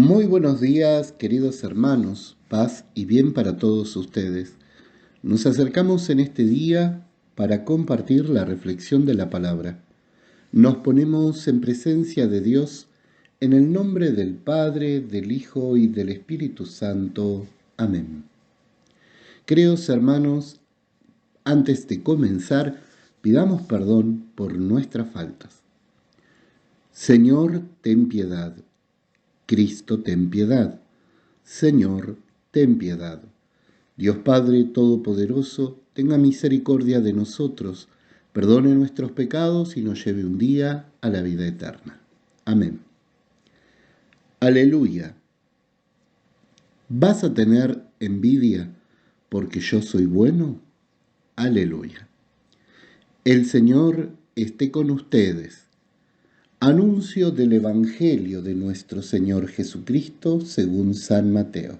Muy buenos días, queridos hermanos, paz y bien para todos ustedes. Nos acercamos en este día para compartir la reflexión de la palabra. Nos ponemos en presencia de Dios en el nombre del Padre, del Hijo y del Espíritu Santo. Amén. Queridos hermanos, antes de comenzar, pidamos perdón por nuestras faltas. Señor, ten piedad. Cristo, ten piedad. Señor, ten piedad. Dios Padre Todopoderoso, tenga misericordia de nosotros, perdone nuestros pecados y nos lleve un día a la vida eterna. Amén. Aleluya. ¿Vas a tener envidia porque yo soy bueno? Aleluya. El Señor esté con ustedes. Anuncio del Evangelio de nuestro Señor Jesucristo según San Mateo.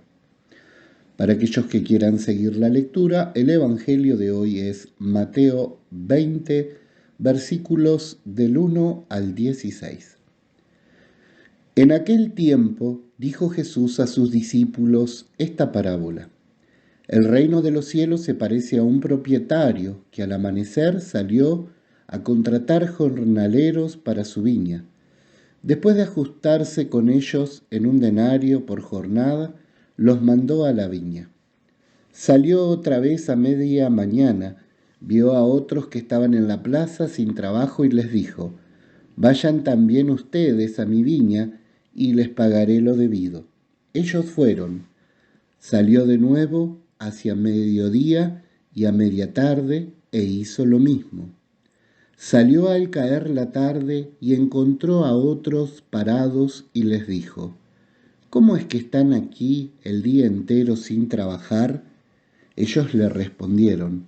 Para aquellos que quieran seguir la lectura, el Evangelio de hoy es Mateo 20, versículos del 1 al 16. En aquel tiempo dijo Jesús a sus discípulos esta parábola. El reino de los cielos se parece a un propietario que al amanecer salió a contratar jornaleros para su viña. Después de ajustarse con ellos en un denario por jornada, los mandó a la viña. Salió otra vez a media mañana, vio a otros que estaban en la plaza sin trabajo y les dijo, vayan también ustedes a mi viña y les pagaré lo debido. Ellos fueron. Salió de nuevo hacia mediodía y a media tarde e hizo lo mismo. Salió al caer la tarde y encontró a otros parados y les dijo, ¿cómo es que están aquí el día entero sin trabajar? Ellos le respondieron,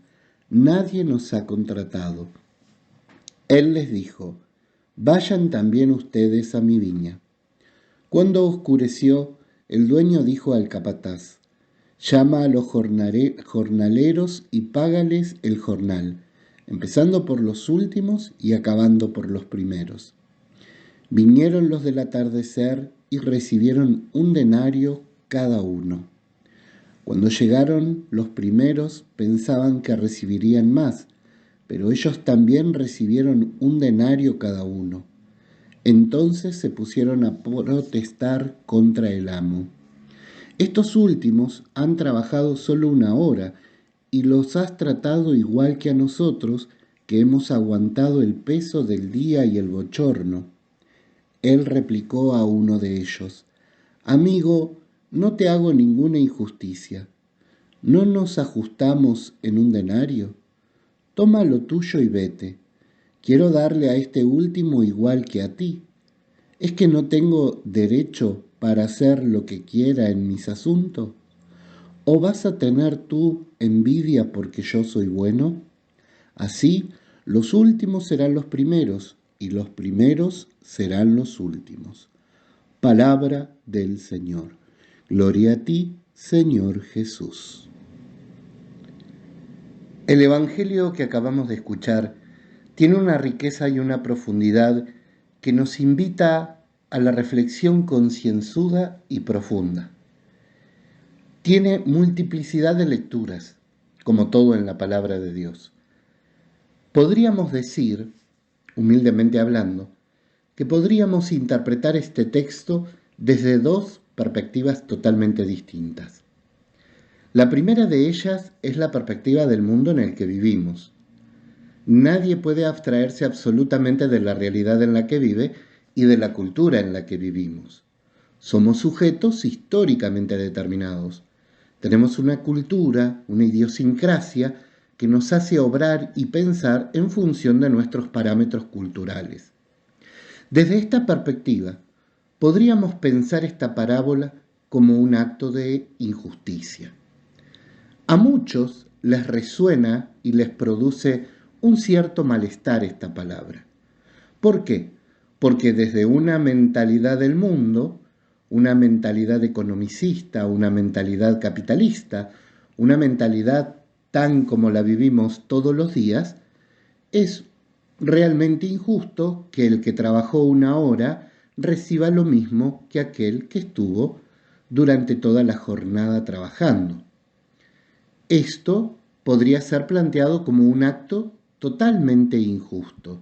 nadie nos ha contratado. Él les dijo, vayan también ustedes a mi viña. Cuando oscureció, el dueño dijo al capataz, llama a los jornaleros y págales el jornal, empezando por los últimos y acabando por los primeros. Vinieron los del atardecer y recibieron un denario cada uno. Cuando llegaron los primeros pensaban que recibirían más, pero ellos también recibieron un denario cada uno. Entonces se pusieron a protestar contra el amo. Estos últimos han trabajado solo 1 hora y los has tratado igual que a nosotros, que hemos aguantado el peso del día y el bochorno. Él replicó a uno de ellos, amigo, no te hago ninguna injusticia. ¿No nos ajustamos en un denario? Toma lo tuyo y vete. Quiero darle a este último igual que a ti. ¿Es que no tengo derecho para hacer lo que quiera en mis asuntos? ¿O vas a tener tú envidia porque yo soy bueno? Así, los últimos serán los primeros y los primeros serán los últimos. Palabra del Señor. Gloria a ti, Señor Jesús. El Evangelio que acabamos de escuchar tiene una riqueza y una profundidad que nos invita a la reflexión concienzuda y profunda. Tiene multiplicidad de lecturas, como todo en la palabra de Dios. Podríamos decir, humildemente hablando, que podríamos interpretar este texto desde dos perspectivas totalmente distintas. La primera de ellas es la perspectiva del mundo en el que vivimos. Nadie puede abstraerse absolutamente de la realidad en la que vive y de la cultura en la que vivimos. Somos sujetos históricamente determinados. Tenemos una cultura, una idiosincrasia que nos hace obrar y pensar en función de nuestros parámetros culturales. Desde esta perspectiva, podríamos pensar esta parábola como un acto de injusticia. A muchos les resuena y les produce un cierto malestar esta palabra. ¿Por qué? Porque desde una mentalidad del mundo, una mentalidad economicista, una mentalidad capitalista, una mentalidad tan como la vivimos todos los días, es realmente injusto que el que trabajó 1 hora reciba lo mismo que aquel que estuvo durante toda la jornada trabajando. Esto podría ser planteado como un acto totalmente injusto.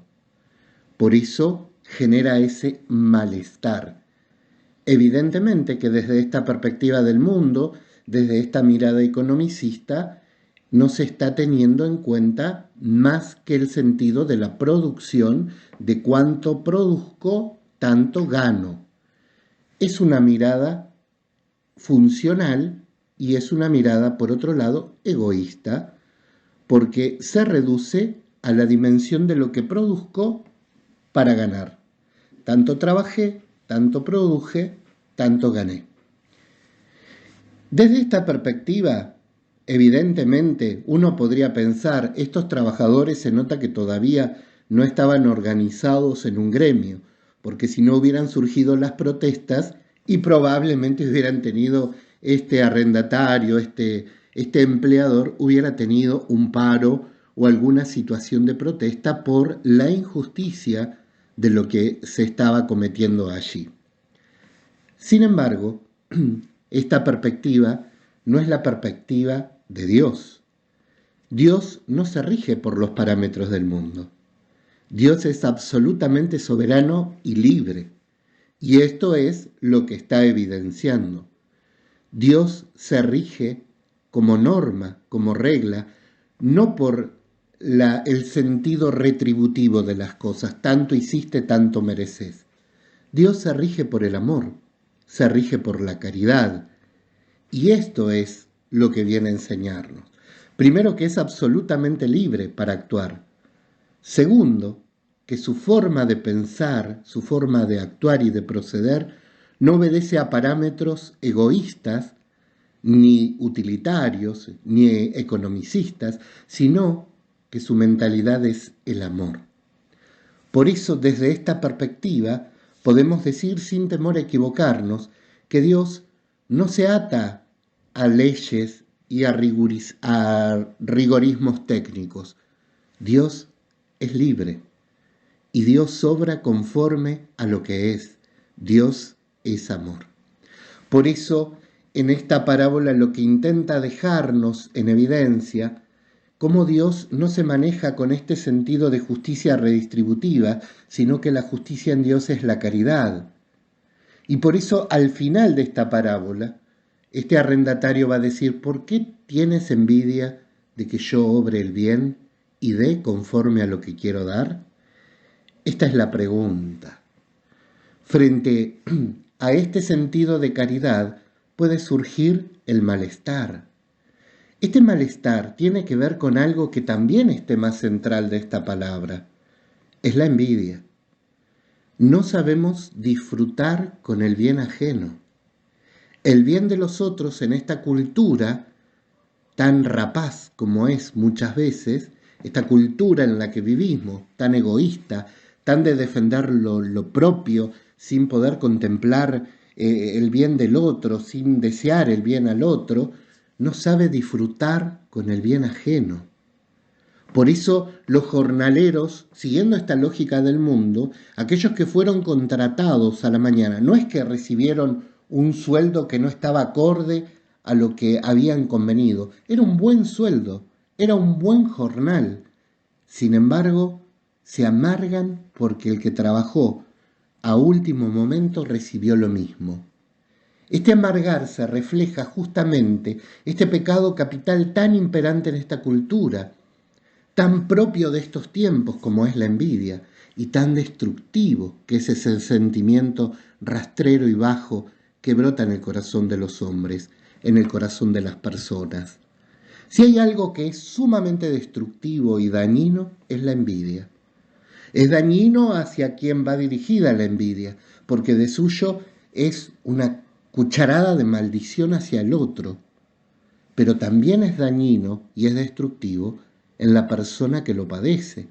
Por eso genera ese malestar. Evidentemente que desde esta perspectiva del mundo, desde esta mirada economicista, no se está teniendo en cuenta más que el sentido de la producción, de cuánto produzco, tanto gano. Es una mirada funcional y es una mirada, por otro lado, egoísta, porque se reduce a la dimensión de lo que produzco para ganar. Tanto trabajé, tanto produje, tanto gané. Desde esta perspectiva, evidentemente, uno podría pensar, estos trabajadores se nota que todavía no estaban organizados en un gremio, porque si no hubieran surgido las protestas y probablemente hubieran tenido este arrendatario, este empleador, hubiera tenido un paro o alguna situación de protesta por la injusticia de lo que se estaba cometiendo allí. Sin embargo, esta perspectiva no es la perspectiva de Dios. Dios no se rige por los parámetros del mundo. Dios es absolutamente soberano y libre. Y esto es lo que está evidenciando. Dios se rige como norma, como regla, no por el sentido retributivo de las cosas, tanto hiciste, tanto mereces. Dios se rige por el amor, se rige por la caridad. Y esto es lo que viene a enseñarnos. Primero, que es absolutamente libre para actuar. Segundo, que su forma de pensar, su forma de actuar y de proceder no obedece a parámetros egoístas, ni utilitarios, ni economicistas, sino que su mentalidad es el amor. Por eso, desde esta perspectiva, podemos decir sin temor a equivocarnos que Dios no se ata a leyes y a rigorismos técnicos. Dios es libre y Dios obra conforme a lo que es. Dios es amor. Por eso, en esta parábola lo que intenta dejarnos en evidencia cómo Dios no se maneja con este sentido de justicia redistributiva, sino que la justicia en Dios es la caridad. Y por eso, al final de esta parábola, este arrendatario va a decir: ¿por qué tienes envidia de que yo obre el bien y dé conforme a lo que quiero dar? Esta es la pregunta. Frente a este sentido de caridad puede surgir el malestar. Este malestar tiene que ver con algo que también es tema central de esta palabra. Es la envidia. No sabemos disfrutar con el bien ajeno. El bien de los otros en esta cultura, tan rapaz como es muchas veces, esta cultura en la que vivimos, tan egoísta, tan de defender lo propio, sin poder contemplar el bien del otro, sin desear el bien al otro, no sabe disfrutar con el bien ajeno. Por eso los jornaleros, siguiendo esta lógica del mundo, aquellos que fueron contratados a la mañana, no es que recibieron un sueldo que no estaba acorde a lo que habían convenido, era un buen sueldo, era un buen jornal. Sin embargo, se amargan porque el que trabajó a último momento recibió lo mismo. Este amargarse refleja justamente este pecado capital tan imperante en esta cultura, tan propio de estos tiempos como es la envidia, y tan destructivo que es ese sentimiento rastrero y bajo que brota en el corazón de los hombres, en el corazón de las personas. Si hay algo que es sumamente destructivo y dañino, es la envidia. Es dañino hacia quien va dirigida la envidia, porque de suyo es una cucharada de maldición hacia el otro, pero también es dañino y es destructivo en la persona que lo padece.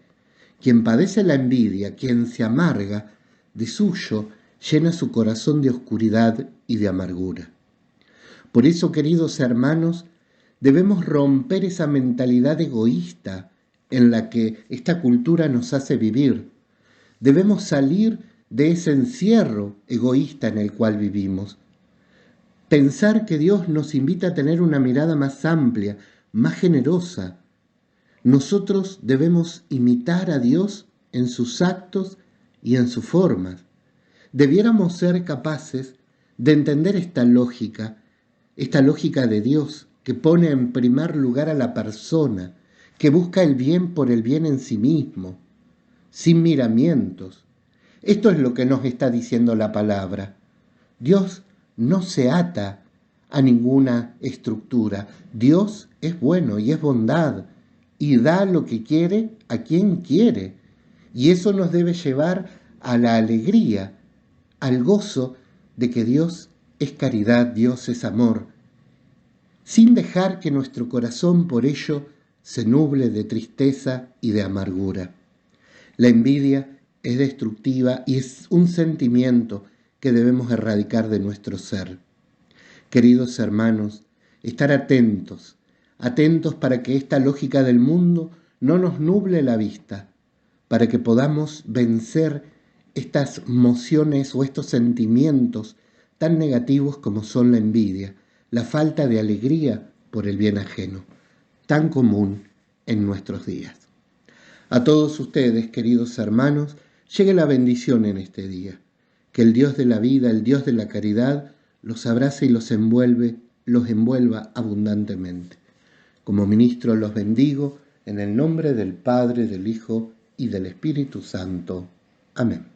Quien padece la envidia, quien se amarga, de suyo llena su corazón de oscuridad y de amargura. Por eso, queridos hermanos, debemos romper esa mentalidad egoísta en la que esta cultura nos hace vivir. Debemos salir de ese encierro egoísta en el cual vivimos. Pensar que Dios nos invita a tener una mirada más amplia, más generosa. Nosotros debemos imitar a Dios en sus actos y en sus formas. Debiéramos ser capaces de entender esta lógica de Dios que pone en primer lugar a la persona, que busca el bien por el bien en sí mismo, sin miramientos. Esto es lo que nos está diciendo la palabra. Dios no se ata a ninguna estructura. Dios es bueno y es bondad y da lo que quiere a quien quiere. Y eso nos debe llevar a la alegría, al gozo de que Dios es caridad, Dios es amor, sin dejar que nuestro corazón por ello se nuble de tristeza y de amargura. La envidia es destructiva y es un sentimiento que debemos erradicar de nuestro ser. Queridos hermanos, estar atentos para que esta lógica del mundo no nos nuble la vista, para que podamos vencer estas emociones o estos sentimientos tan negativos como son la envidia, la falta de alegría por el bien ajeno, tan común en nuestros días. A todos ustedes, queridos hermanos, llegue la bendición en este día. Que el Dios de la vida, el Dios de la caridad, los abrace y los envuelva abundantemente. Como ministro los bendigo en el nombre del Padre, del Hijo y del Espíritu Santo. Amén.